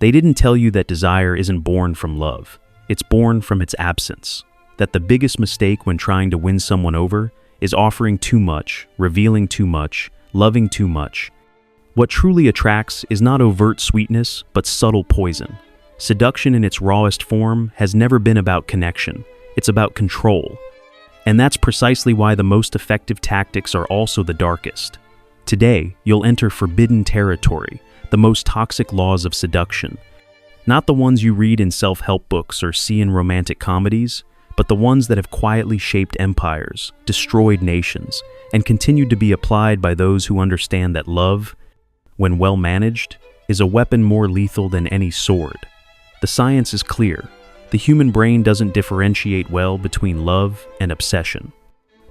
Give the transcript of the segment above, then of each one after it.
They didn't tell you that desire isn't born from love. It's born from its absence. That the biggest mistake when trying to win someone over is offering too much, revealing too much, loving too much. What truly attracts is not overt sweetness, but subtle poison. Seduction in its rawest form has never been about connection. It's about control. And that's precisely why the most effective tactics are also the darkest. Today, you'll enter forbidden territory, the most toxic laws of seduction. Not the ones you read in self-help books or see in romantic comedies, but the ones that have quietly shaped empires, destroyed nations, and continued to be applied by those who understand that love, when well managed, is a weapon more lethal than any sword. The science is clear. The human brain doesn't differentiate well between love and obsession.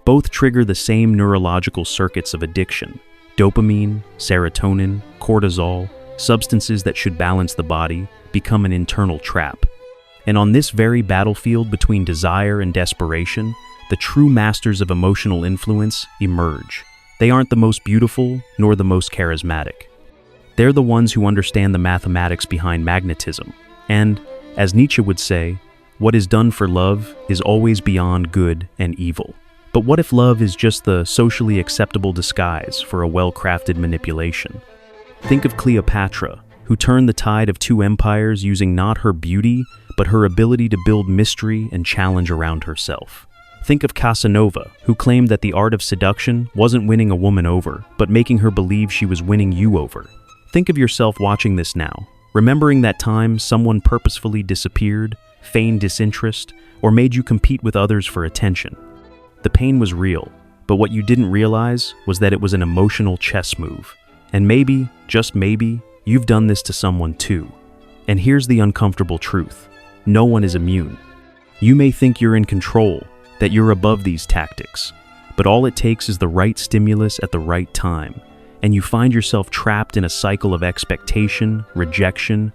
Both trigger the same neurological circuits of addiction: dopamine, serotonin, cortisol, substances that should balance the body, become an internal trap. And on this very battlefield between desire and desperation, the true masters of emotional influence emerge. They aren't the most beautiful, nor the most charismatic. They're the ones who understand the mathematics behind magnetism. And, as Nietzsche would say, what is done for love is always beyond good and evil. But what if love is just the socially acceptable disguise for a well-crafted manipulation? Think of Cleopatra, who turned the tide of two empires using not her beauty, but her ability to build mystery and challenge around herself. Think of Casanova, who claimed that the art of seduction wasn't winning a woman over, but making her believe she was winning you over. Think of yourself watching this now, remembering that time someone purposefully disappeared, feigned disinterest, or made you compete with others for attention. The pain was real, but what you didn't realize was that it was an emotional chess move. And maybe, just maybe, you've done this to someone too. And here's the uncomfortable truth. No one is immune. You may think you're in control, that you're above these tactics, but all it takes is the right stimulus at the right time, and you find yourself trapped in a cycle of expectation, rejection,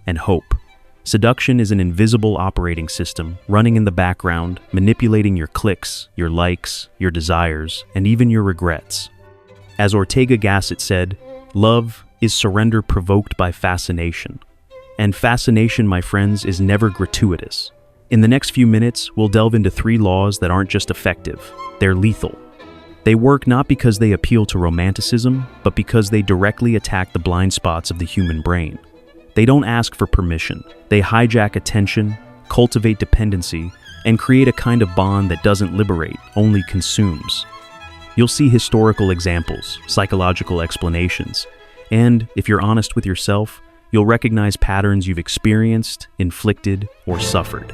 and hope. Seduction is an invisible operating system running in the background, manipulating your clicks, your likes, your desires, and even your regrets. As Ortega Gasset said, love is surrender provoked by fascination. And fascination, my friends, is never gratuitous. In the next few minutes, we'll delve into 3 laws that aren't just effective, they're lethal. They work not because they appeal to romanticism, but because they directly attack the blind spots of the human brain. They don't ask for permission. They hijack attention, cultivate dependency, and create a kind of bond that doesn't liberate, only consumes. You'll see historical examples, psychological explanations, and, if you're honest with yourself, you'll recognize patterns you've experienced, inflicted, or suffered.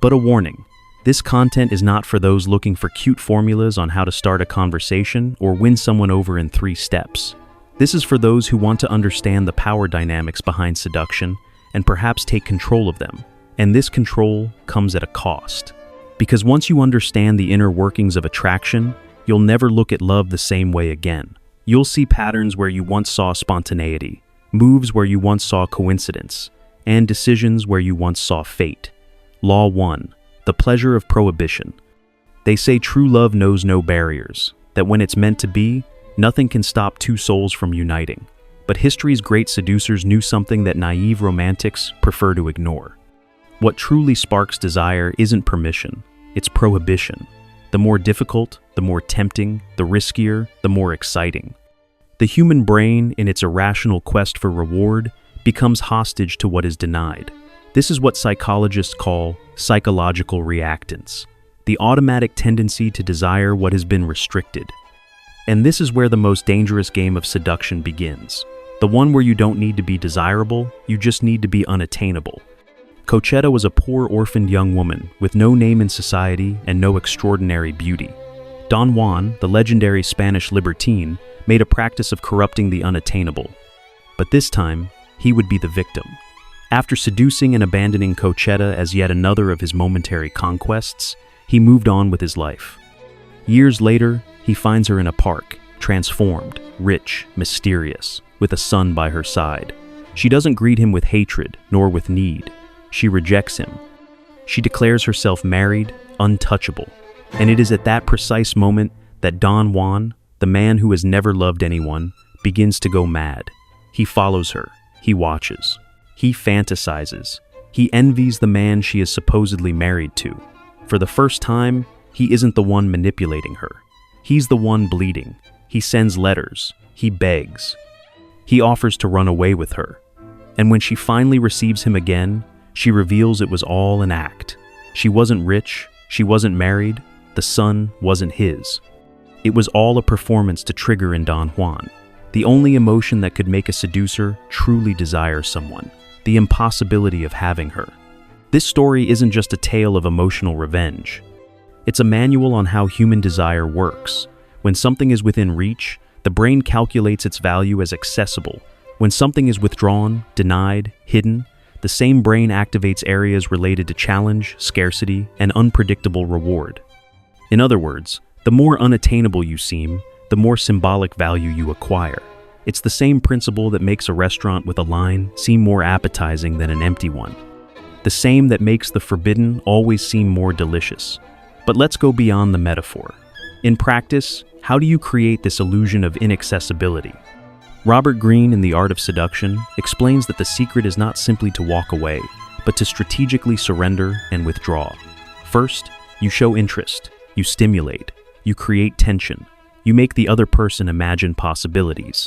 But a warning, this content is not for those looking for cute formulas on how to start a conversation or win someone over in 3 steps. This is for those who want to understand the power dynamics behind seduction and perhaps take control of them. And this control comes at a cost. Because once you understand the inner workings of attraction, you'll never look at love the same way again. You'll see patterns where you once saw spontaneity, moves where you once saw coincidence, and decisions where you once saw fate. Law 1. The pleasure of prohibition. They say true love knows no barriers, that when it's meant to be, nothing can stop 2 souls from uniting. But history's great seducers knew something that naive romantics prefer to ignore. What truly sparks desire isn't permission, it's prohibition. The more difficult, the more tempting, the riskier, the more exciting. The human brain, in its irrational quest for reward, becomes hostage to what is denied. This is what psychologists call psychological reactance, the automatic tendency to desire what has been restricted. And this is where the most dangerous game of seduction begins, the one where you don't need to be desirable, you just need to be unattainable. Conchetta was a poor orphaned young woman with no name in society and no extraordinary beauty. Don Juan, the legendary Spanish libertine, made a practice of corrupting the unattainable. But this time, he would be the victim. After seducing and abandoning Conchetta as yet another of his momentary conquests, he moved on with his life. Years later, he finds her in a park, transformed, rich, mysterious, with a son by her side. She doesn't greet him with hatred, nor with need. She rejects him. She declares herself married, untouchable. And it is at that precise moment that Don Juan, the man who has never loved anyone, begins to go mad. He follows her. He watches. He fantasizes. He envies the man she is supposedly married to. For the first time, he isn't the one manipulating her. He's the one bleeding. He sends letters. He begs. He offers to run away with her. And when she finally receives him again, she reveals it was all an act. She wasn't rich. She wasn't married. The son wasn't his. It was all a performance to trigger in Don Juan. The only emotion that could make a seducer truly desire someone. The impossibility of having her. This story isn't just a tale of emotional revenge. It's a manual on how human desire works. When something is within reach, the brain calculates its value as accessible. When something is withdrawn, denied, hidden, the same brain activates areas related to challenge, scarcity, and unpredictable reward. In other words, the more unattainable you seem, the more symbolic value you acquire. It's the same principle that makes a restaurant with a line seem more appetizing than an empty one. The same that makes the forbidden always seem more delicious. But let's go beyond the metaphor. In practice, how do you create this illusion of inaccessibility? Robert Greene in The Art of Seduction explains that the secret is not simply to walk away, but to strategically surrender and withdraw. First, you show interest, you stimulate, you create tension, you make the other person imagine possibilities.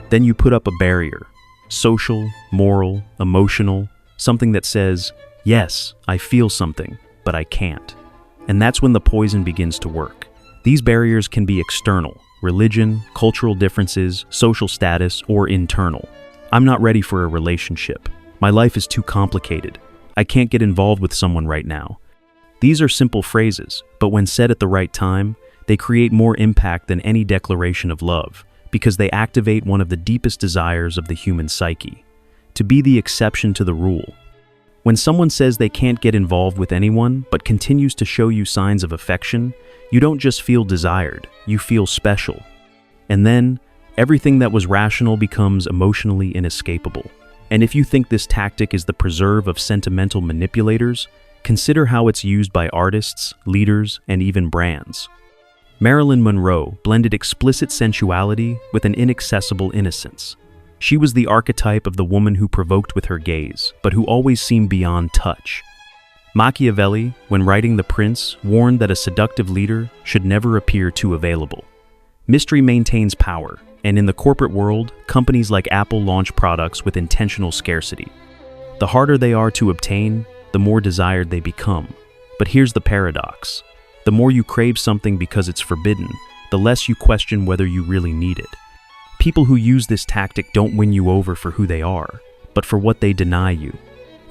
Then you put up a barrier, social, moral, emotional, something that says, yes, I feel something, but I can't. And that's when the poison begins to work. These barriers can be external, religion, cultural differences, social status, or internal. I'm not ready for a relationship. My life is too complicated. I can't get involved with someone right now. These are simple phrases, but when said at the right time, they create more impact than any declaration of love, because they activate one of the deepest desires of the human psyche, to be the exception to the rule. When someone says they can't get involved with anyone but continues to show you signs of affection, you don't just feel desired, you feel special. And then, everything that was rational becomes emotionally inescapable. And if you think this tactic is the preserve of sentimental manipulators, consider how it's used by artists, leaders, and even brands. Marilyn Monroe blended explicit sensuality with an inaccessible innocence. She was the archetype of the woman who provoked with her gaze, but who always seemed beyond touch. Machiavelli, when writing The Prince, warned that a seductive leader should never appear too available. Mystery maintains power, and in the corporate world, companies like Apple launch products with intentional scarcity. The harder they are to obtain, the more desired they become. But here's the paradox. The more you crave something because it's forbidden, the less you question whether you really need it. People who use this tactic don't win you over for who they are, but for what they deny you.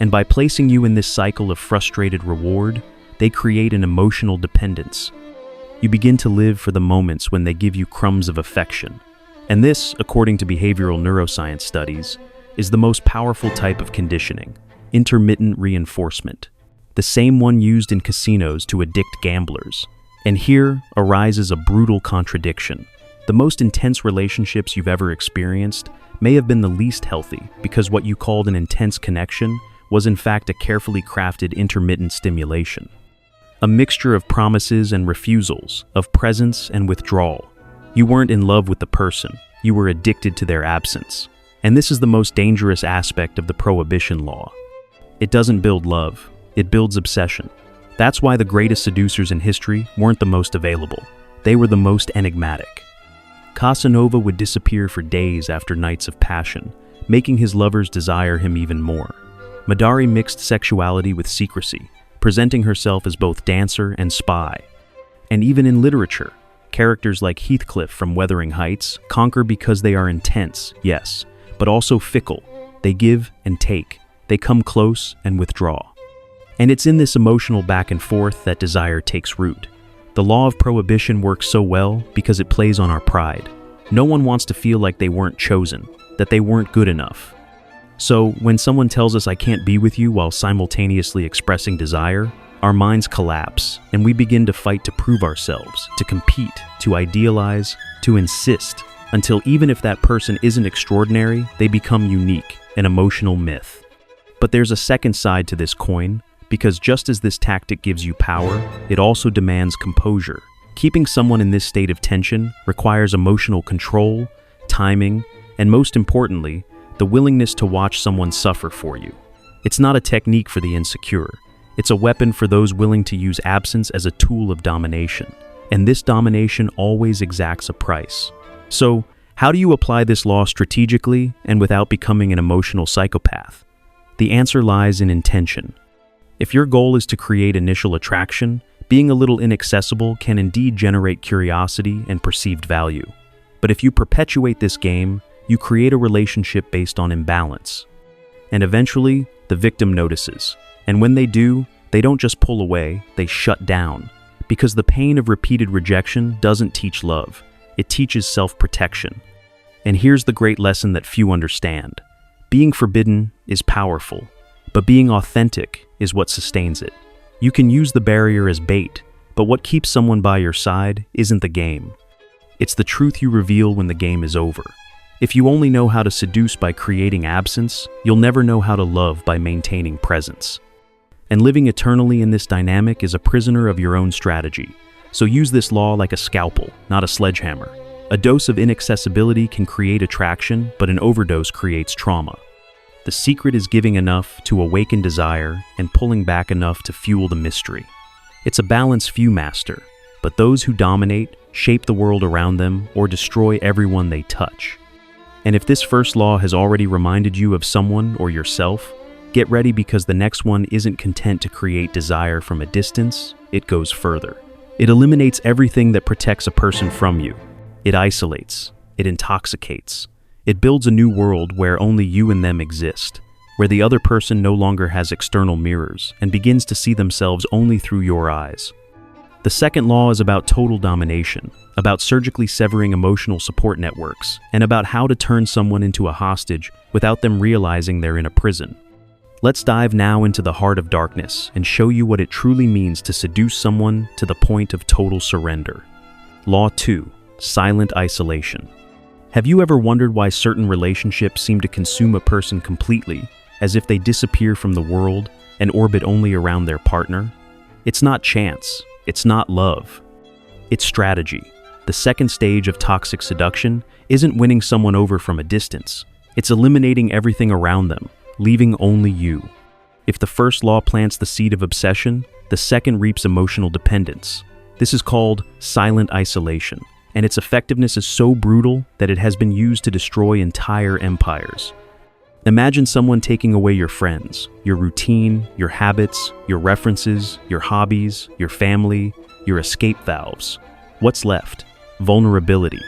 And by placing you in this cycle of frustrated reward, they create an emotional dependence. You begin to live for the moments when they give you crumbs of affection. And this, according to behavioral neuroscience studies, is the most powerful type of conditioning, intermittent reinforcement. The same one used in casinos to addict gamblers. And here arises a brutal contradiction. The most intense relationships you've ever experienced may have been the least healthy because what you called an intense connection was in fact a carefully crafted intermittent stimulation. A mixture of promises and refusals, of presence and withdrawal. You weren't in love with the person, you were addicted to their absence. And this is the most dangerous aspect of the prohibition law. It doesn't build love. It builds obsession. That's why the greatest seducers in history weren't the most available. They were the most enigmatic. Casanova would disappear for days after nights of passion, making his lovers desire him even more. Madari mixed sexuality with secrecy, presenting herself as both dancer and spy. And even in literature, characters like Heathcliff from Wuthering Heights conquer because they are intense, yes, but also fickle. They give and take. They come close and withdraw. And it's in this emotional back and forth that desire takes root. The law of prohibition works so well because it plays on our pride. No one wants to feel like they weren't chosen, that they weren't good enough. So, when someone tells us I can't be with you while simultaneously expressing desire, our minds collapse and we begin to fight to prove ourselves, to compete, to idealize, to insist, until even if that person isn't extraordinary, they become unique, an emotional myth. But there's a second side to this coin. Because just as this tactic gives you power, it also demands composure. Keeping someone in this state of tension requires emotional control, timing, and most importantly, the willingness to watch someone suffer for you. It's not a technique for the insecure. It's a weapon for those willing to use absence as a tool of domination. And this domination always exacts a price. So, how do you apply this law strategically and without becoming an emotional psychopath? The answer lies in intention. If your goal is to create initial attraction, being a little inaccessible can indeed generate curiosity and perceived value. But if you perpetuate this game, you create a relationship based on imbalance. And eventually, the victim notices. And when they do, they don't just pull away, they shut down. Because the pain of repeated rejection doesn't teach love, it teaches self-protection. And here's the great lesson that few understand. Being forbidden is powerful, but being authentic is what sustains it. You can use the barrier as bait, but what keeps someone by your side isn't the game. It's the truth you reveal when the game is over. If you only know how to seduce by creating absence, you'll never know how to love by maintaining presence. And living eternally in this dynamic is a prisoner of your own strategy. So use this law like a scalpel, not a sledgehammer. A dose of inaccessibility can create attraction, but an overdose creates trauma. The secret is giving enough to awaken desire and pulling back enough to fuel the mystery. It's a balance few master, but those who dominate shape the world around them or destroy everyone they touch. And if this first law has already reminded you of someone or yourself, get ready because the next one isn't content to create desire from a distance, it goes further. It eliminates everything that protects a person from you. It isolates. It intoxicates. It builds a new world where only you and them exist, where the other person no longer has external mirrors and begins to see themselves only through your eyes. The second law is about total domination, about surgically severing emotional support networks, and about how to turn someone into a hostage without them realizing they're in a prison. Let's dive now into the heart of darkness and show you what it truly means to seduce someone to the point of total surrender. Law 2. Silent isolation. Have you ever wondered why certain relationships seem to consume a person completely, as if they disappear from the world and orbit only around their partner? It's not chance. It's not love. It's strategy. The second stage of toxic seduction isn't winning someone over from a distance. It's eliminating everything around them, leaving only you. If the first law plants the seed of obsession, the second reaps emotional dependence. This is called silent isolation, and its effectiveness is so brutal that it has been used to destroy entire empires. Imagine someone taking away your friends, your routine, your habits, your references, your hobbies, your family, your escape valves. What's left? Vulnerability.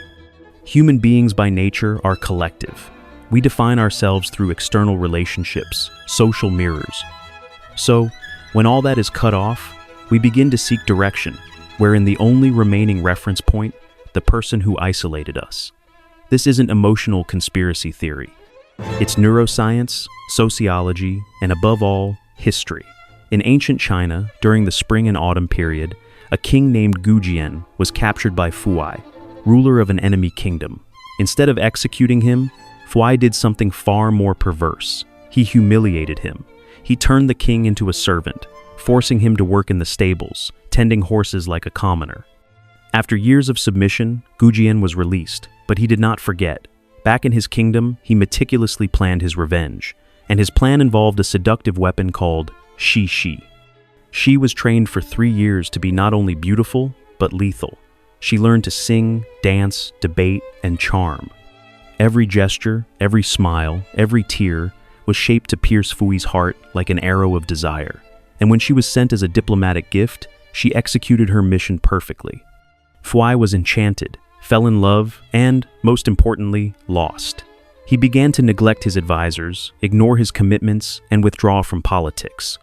Human beings by nature are collective. We define ourselves through external relationships, social mirrors. So, when all that is cut off, we begin to seek direction, wherein the only remaining reference point, the person who isolated us. This isn't emotional conspiracy theory. It's neuroscience, sociology, and above all, history. In ancient China, during the spring and autumn period, a king named Gujian was captured by Fuai, ruler of an enemy kingdom. Instead of executing him, Fuai did something far more perverse. He humiliated him. He turned the king into a servant, forcing him to work in the stables, tending horses like a commoner. After years of submission, Gujian was released, but he did not forget. Back in his kingdom, he meticulously planned his revenge, and his plan involved a seductive weapon called Shi. She was trained for 3 years to be not only beautiful, but lethal. She learned to sing, dance, debate, and charm. Every gesture, every smile, every tear was shaped to pierce Fui's heart like an arrow of desire. And when she was sent as a diplomatic gift, she executed her mission perfectly. Fuai was enchanted, fell in love, and, most importantly, lost. He began to neglect his advisors, ignore his commitments, and withdraw from politics.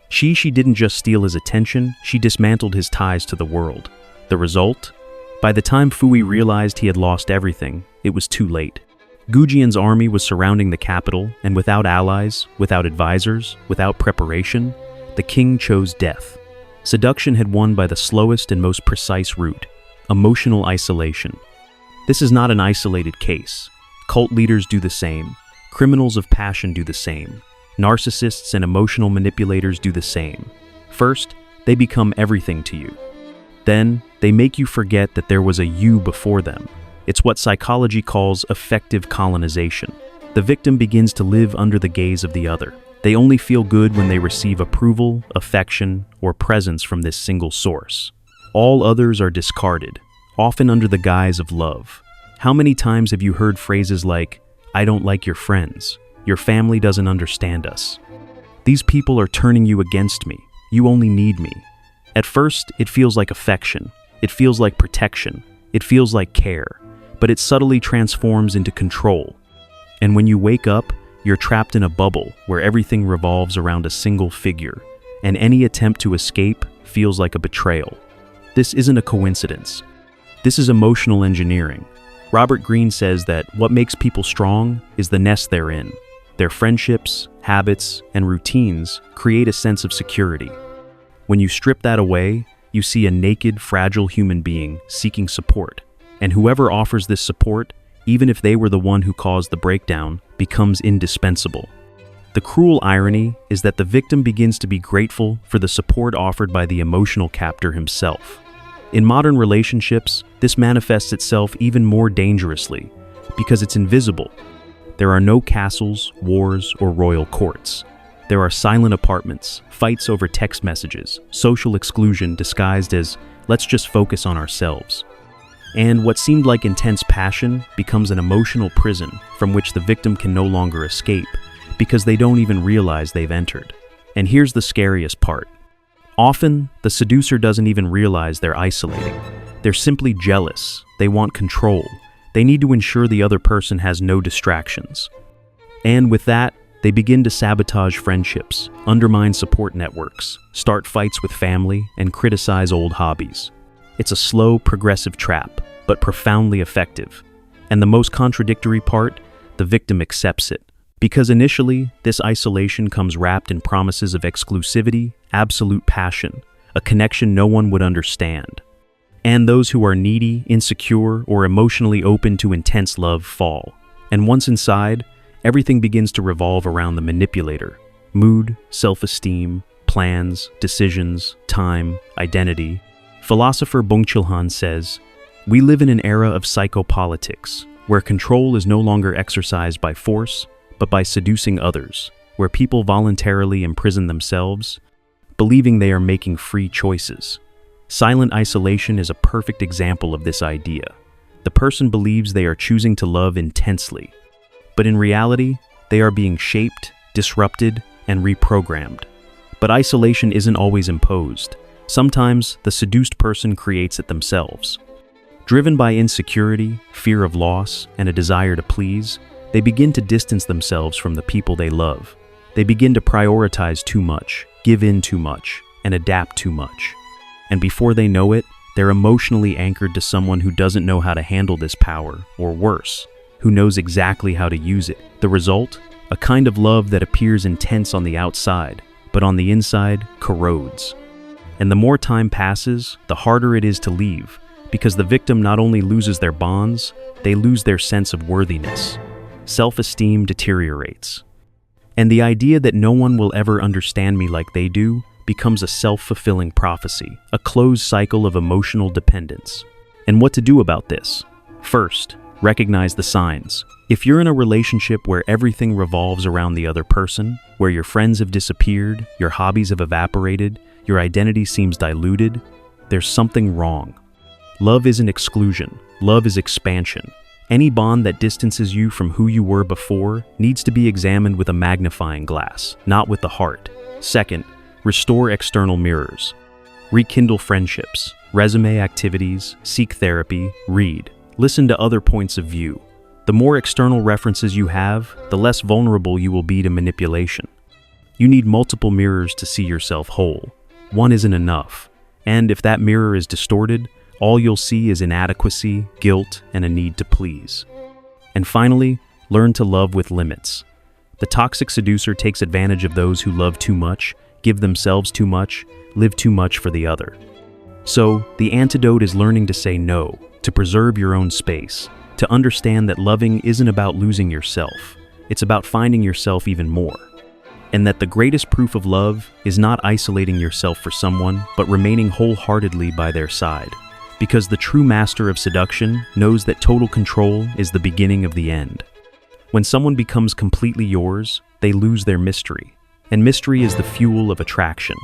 She didn't just steal his attention, she dismantled his ties to the world. The result? By the time Fui realized he had lost everything, it was too late. Gujian's army was surrounding the capital, and without allies, without advisors, without preparation, the king chose death. Seduction had won by the slowest and most precise route: emotional isolation. This is not an isolated case. Cult leaders do the same. Criminals of passion do the same. Narcissists and emotional manipulators do the same. First, they become everything to you. Then, they make you forget that there was a you before them. It's what psychology calls effective colonization. The victim begins to live under the gaze of the other. They only feel good when they receive approval, affection, or presence from this single source. All others are discarded, often under the guise of love. How many times have you heard phrases like, "I don't like your friends," "Your family doesn't understand us"? These people are turning you against me. You only need me. At first, it feels like affection. It feels like protection. It feels like care. But it subtly transforms into control. And when you wake up, you're trapped in a bubble where everything revolves around a single figure, and any attempt to escape feels like a betrayal. This isn't a coincidence. This is emotional engineering. Robert Greene says that what makes people strong is the nest they're in. Their friendships, habits, and routines create a sense of security. When you strip that away, you see a naked, fragile human being seeking support. And whoever offers this support, even if they were the one who caused the breakdown, becomes indispensable. The cruel irony is that the victim begins to be grateful for the support offered by the emotional captor himself. In modern relationships, this manifests itself even more dangerously because it's invisible. There are no castles, wars, or royal courts. There are silent apartments, fights over text messages, social exclusion disguised as, "let's just focus on ourselves." And what seemed like intense passion becomes an emotional prison from which the victim can no longer escape because they don't even realize they've entered. And here's the scariest part. Often, the seducer doesn't even realize they're isolating. They're simply jealous. They want control. They need to ensure the other person has no distractions. And with that, they begin to sabotage friendships, undermine support networks, start fights with family, and criticize old hobbies. It's a slow, progressive trap, but profoundly effective. And the most contradictory part, the victim accepts it. Because initially, this isolation comes wrapped in promises of exclusivity, absolute passion, a connection no one would understand. And those who are needy, insecure, or emotionally open to intense love fall. And once inside, everything begins to revolve around the manipulator. Mood, self-esteem, plans, decisions, time, identity. Philosopher Byung-Chul Han says, "We live in an era of psychopolitics, where control is no longer exercised by force, but by seducing others, where people voluntarily imprison themselves, believing they are making free choices." Silent isolation is a perfect example of this idea. The person believes they are choosing to love intensely, but in reality, they are being shaped, disrupted, and reprogrammed. But isolation isn't always imposed. Sometimes the seduced person creates it themselves. Driven by insecurity, fear of loss, and a desire to please, they begin to distance themselves from the people they love. They begin to prioritize too much, give in too much, and adapt too much. And before they know it, they're emotionally anchored to someone who doesn't know how to handle this power, or worse, who knows exactly how to use it. The result? A kind of love that appears intense on the outside, but on the inside, corrodes. And the more time passes, the harder it is to leave, because the victim not only loses their bonds, they lose their sense of worthiness. Self-esteem deteriorates. And the idea that no one will ever understand me like they do becomes a self-fulfilling prophecy, a closed cycle of emotional dependence. And what to do about this? First, recognize the signs. If you're in a relationship where everything revolves around the other person, where your friends have disappeared, your hobbies have evaporated, your identity seems diluted, there's something wrong. Love isn't exclusion. Love is expansion. Any bond that distances you from who you were before needs to be examined with a magnifying glass, not with the heart. Second, restore external mirrors. Rekindle friendships, resume activities, seek therapy, read. Listen to other points of view. The more external references you have, the less vulnerable you will be to manipulation. You need multiple mirrors to see yourself whole. One isn't enough. And if that mirror is distorted, all you'll see is inadequacy, guilt, and a need to please. And finally, learn to love with limits. The toxic seducer takes advantage of those who love too much, give themselves too much, live too much for the other. So, the antidote is learning to say no, to preserve your own space, to understand that loving isn't about losing yourself, it's about finding yourself even more. And that the greatest proof of love is not isolating yourself for someone, but remaining wholeheartedly by their side. Because the true master of seduction knows that total control is the beginning of the end. When someone becomes completely yours, they lose their mystery. And mystery is the fuel of attraction.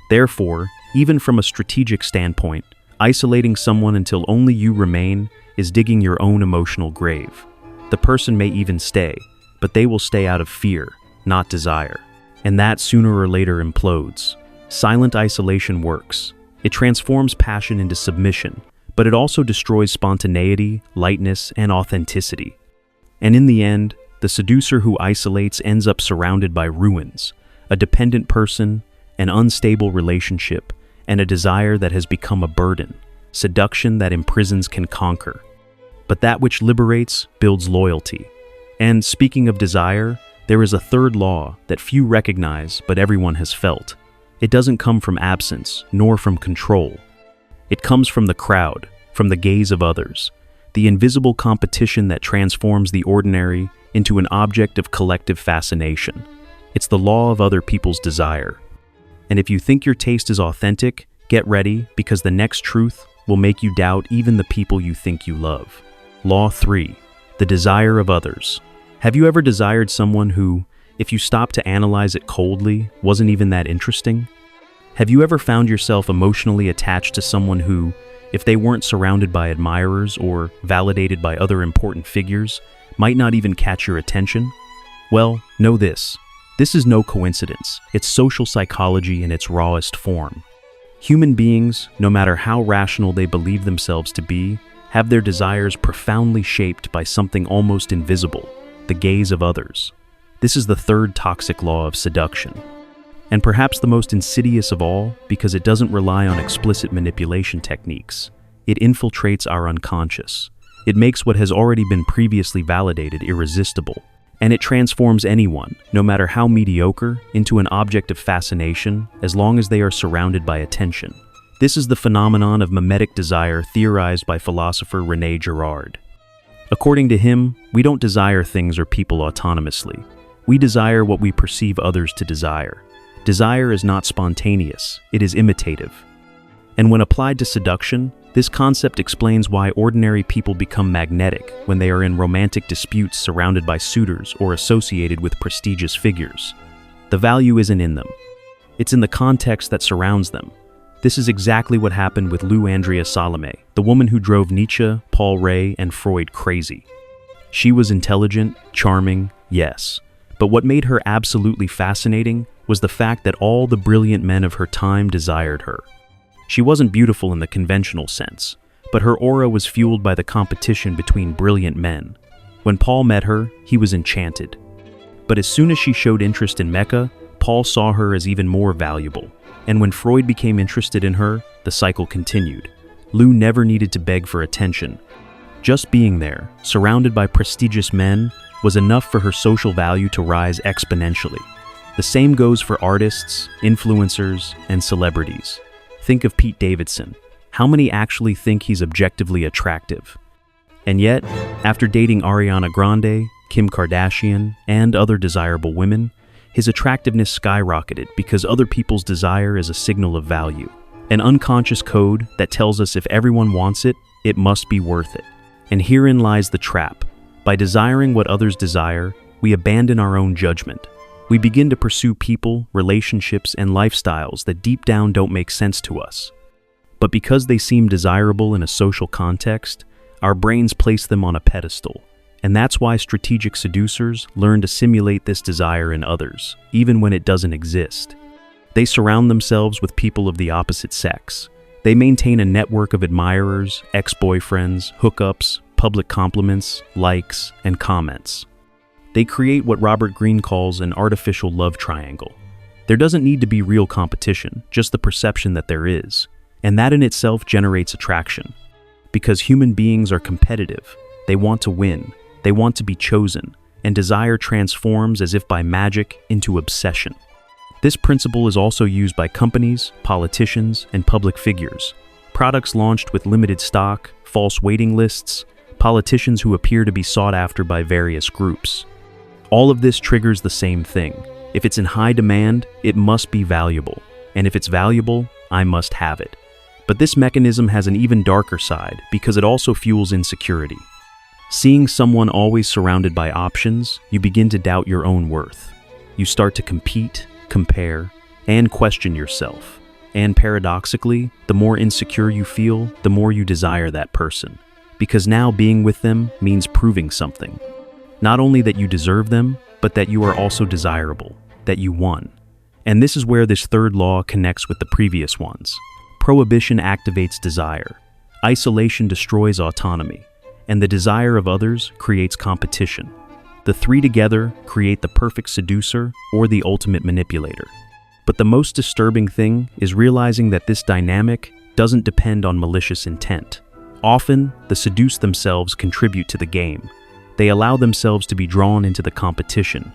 Therefore, even from a strategic standpoint, isolating someone until only you remain is digging your own emotional grave. The person may even stay, but they will stay out of fear, not desire. And that sooner or later implodes. Silent isolation works. It transforms passion into submission, but it also destroys spontaneity, lightness, and authenticity. And in the end, the seducer who isolates ends up surrounded by ruins, a dependent person, an unstable relationship, and a desire that has become a burden. Seduction that imprisons can conquer. But that which liberates builds loyalty. And speaking of desire, there is a third law that few recognize but everyone has felt. It doesn't come from absence, nor from control. It comes from the crowd, from the gaze of others, the invisible competition that transforms the ordinary into an object of collective fascination. It's the law of other people's desire. And if you think your taste is authentic, get ready, because the next truth will make you doubt even the people you think you love. Law 3. The desire of others. Have you ever desired someone who, if you stop to analyze it coldly, wasn't even that interesting? Have you ever found yourself emotionally attached to someone who, if they weren't surrounded by admirers or validated by other important figures, might not even catch your attention? Well, know this. This is no coincidence. It's social psychology in its rawest form. Human beings, no matter how rational they believe themselves to be, have their desires profoundly shaped by something almost invisible, the gaze of others. This is the third toxic law of seduction. And perhaps the most insidious of all, because it doesn't rely on explicit manipulation techniques. It infiltrates our unconscious. It makes what has already been previously validated irresistible. And it transforms anyone, no matter how mediocre, into an object of fascination as long as they are surrounded by attention. This is the phenomenon of mimetic desire theorized by philosopher René Girard. According to him, we don't desire things or people autonomously. We desire what we perceive others to desire. Desire is not spontaneous, it is imitative. And when applied to seduction, this concept explains why ordinary people become magnetic when they are in romantic disputes surrounded by suitors or associated with prestigious figures. The value isn't in them. It's in the context that surrounds them. This is exactly what happened with Lou Andrea Salome, the woman who drove Nietzsche, Paul Ray, and Freud crazy. She was intelligent, charming, yes. But what made her absolutely fascinating was the fact that all the brilliant men of her time desired her. She wasn't beautiful in the conventional sense, but her aura was fueled by the competition between brilliant men. When Paul met her, he was enchanted. But as soon as she showed interest in Mecca, Paul saw her as even more valuable. And when Freud became interested in her, the cycle continued. Lou never needed to beg for attention. Just being there, surrounded by prestigious men, was enough for her social value to rise exponentially. The same goes for artists, influencers, and celebrities. Think of Pete Davidson. How many actually think he's objectively attractive? And yet, after dating Ariana Grande, Kim Kardashian, and other desirable women, his attractiveness skyrocketed because other people's desire is a signal of value. An unconscious code that tells us if everyone wants it, it must be worth it. And herein lies the trap. By desiring what others desire, we abandon our own judgment. We begin to pursue people, relationships, and lifestyles that deep down don't make sense to us. But because they seem desirable in a social context, our brains place them on a pedestal. And that's why strategic seducers learn to simulate this desire in others, even when it doesn't exist. They surround themselves with people of the opposite sex. They maintain a network of admirers, ex-boyfriends, hookups, public compliments, likes, and comments. They create what Robert Greene calls an artificial love triangle. There doesn't need to be real competition, just the perception that there is. And that in itself generates attraction. Because human beings are competitive, they want to win. They want to be chosen, and desire transforms as if by magic into obsession. This principle is also used by companies, politicians, and public figures. Products launched with limited stock, false waiting lists, politicians who appear to be sought after by various groups. All of this triggers the same thing. If it's in high demand, it must be valuable. And if it's valuable, I must have it. But this mechanism has an even darker side because it also fuels insecurity. Seeing someone always surrounded by options, you begin to doubt your own worth. You start to compete, compare, and question yourself. And paradoxically, the more insecure you feel, the more you desire that person. Because now being with them means proving something. Not only that you deserve them, but that you are also desirable, that you won. And this is where this third law connects with the previous ones. Prohibition activates desire. Isolation destroys autonomy. And the desire of others creates competition. The three together create the perfect seducer or the ultimate manipulator. But the most disturbing thing is realizing that this dynamic doesn't depend on malicious intent. Often, the seduced themselves contribute to the game. They allow themselves to be drawn into the competition.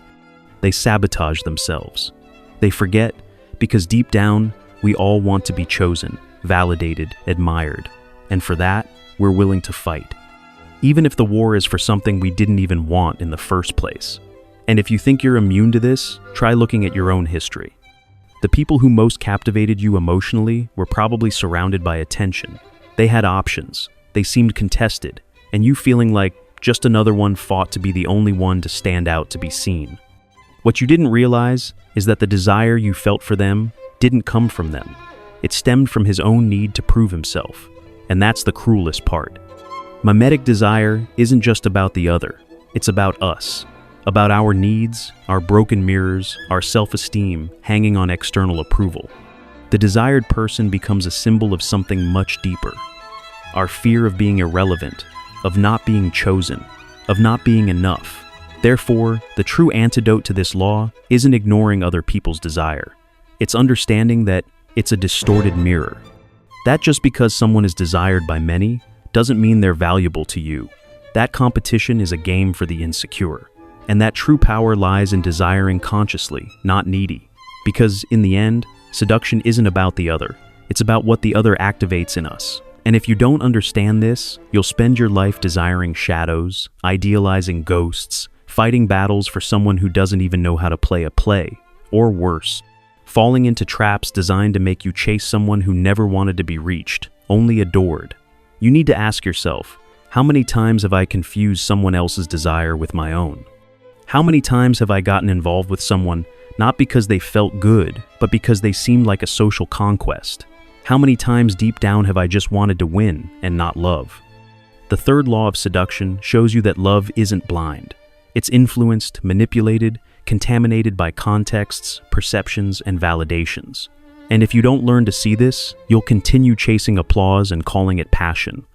They sabotage themselves. They forget, because deep down, we all want to be chosen, validated, admired. And for that, we're willing to fight. Even if the war is for something we didn't even want in the first place. And if you think you're immune to this, try looking at your own history. The people who most captivated you emotionally were probably surrounded by attention. They had options, they seemed contested, and you feeling like just another one fought to be the only one to stand out to be seen. What you didn't realize is that the desire you felt for them didn't come from them. It stemmed from his own need to prove himself, and that's the cruelest part. Mimetic desire isn't just about the other, it's about us. About our needs, our broken mirrors, our self-esteem hanging on external approval. The desired person becomes a symbol of something much deeper. Our fear of being irrelevant, of not being chosen, of not being enough. Therefore, the true antidote to this law isn't ignoring other people's desire. It's understanding that it's a distorted mirror. That just because someone is desired by many doesn't mean they're valuable to you. That competition is a game for the insecure. And that true power lies in desiring consciously, not needy. Because in the end, seduction isn't about the other. It's about what the other activates in us. And if you don't understand this, you'll spend your life desiring shadows, idealizing ghosts, fighting battles for someone who doesn't even know how to play a play. Or worse, falling into traps designed to make you chase someone who never wanted to be reached, only adored. You need to ask yourself, how many times have I confused someone else's desire with my own? How many times have I gotten involved with someone not because they felt good, but because they seemed like a social conquest? How many times deep down have I just wanted to win and not love? The third law of seduction shows you that love isn't blind. It's influenced, manipulated, contaminated by contexts, perceptions, and validations. And if you don't learn to see this, you'll continue chasing applause and calling it passion.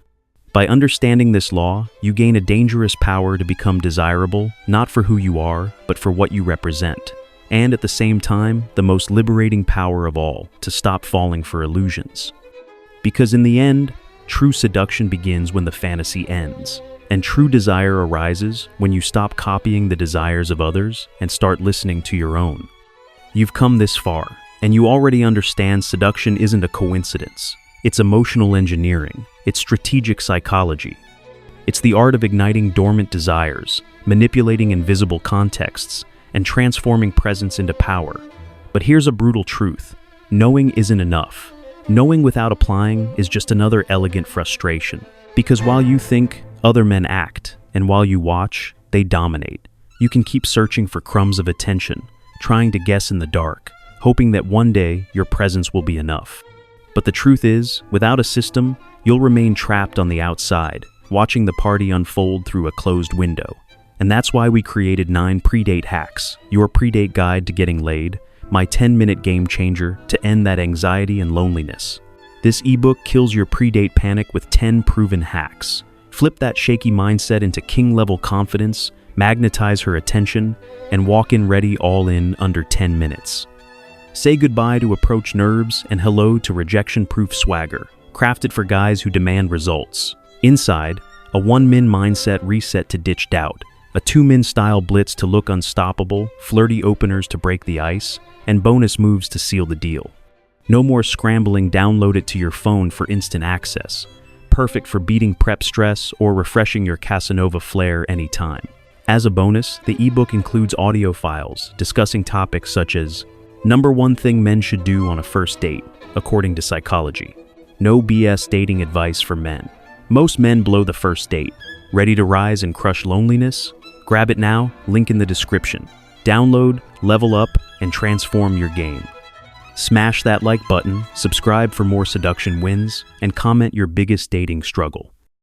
By understanding this law, you gain a dangerous power to become desirable, not for who you are, but for what you represent. And at the same time, the most liberating power of all, to stop falling for illusions. Because in the end, true seduction begins when the fantasy ends. And true desire arises when you stop copying the desires of others and start listening to your own. You've come this far, and you already understand seduction isn't a coincidence. It's emotional engineering. It's strategic psychology. It's the art of igniting dormant desires, manipulating invisible contexts, and transforming presence into power. But here's a brutal truth. Knowing isn't enough. Knowing without applying is just another elegant frustration. Because while you think, other men act, and while you watch, they dominate. You can keep searching for crumbs of attention, trying to guess in the dark, hoping that one day your presence will be enough. But the truth is, without a system, you'll remain trapped on the outside, watching the party unfold through a closed window. And that's why we created 9 Predate Hacks, your predate guide to getting laid, my 10-minute game changer to end that anxiety and loneliness. This ebook kills your predate panic with 10 proven hacks. Flip that shaky mindset into king-level confidence, magnetize her attention, and walk in ready all in under 10 minutes. Say goodbye to approach nerves and hello to rejection-proof swagger, crafted for guys who demand results. Inside, a 1-min mindset reset to ditch doubt, a 2-min style blitz to look unstoppable, flirty openers to break the ice, and bonus moves to seal the deal. No more scrambling, download it to your phone for instant access. Perfect for beating prep stress or refreshing your Casanova flair anytime. As a bonus, the ebook includes audio files discussing topics such as Number 1 thing men should do on a first date, according to psychology. No BS dating advice for men. Most men blow the first date. Ready to rise and crush loneliness? Grab it now, link in the description. Download, level up, and transform your game. Smash that like button, subscribe for more seduction wins, and comment your biggest dating struggle.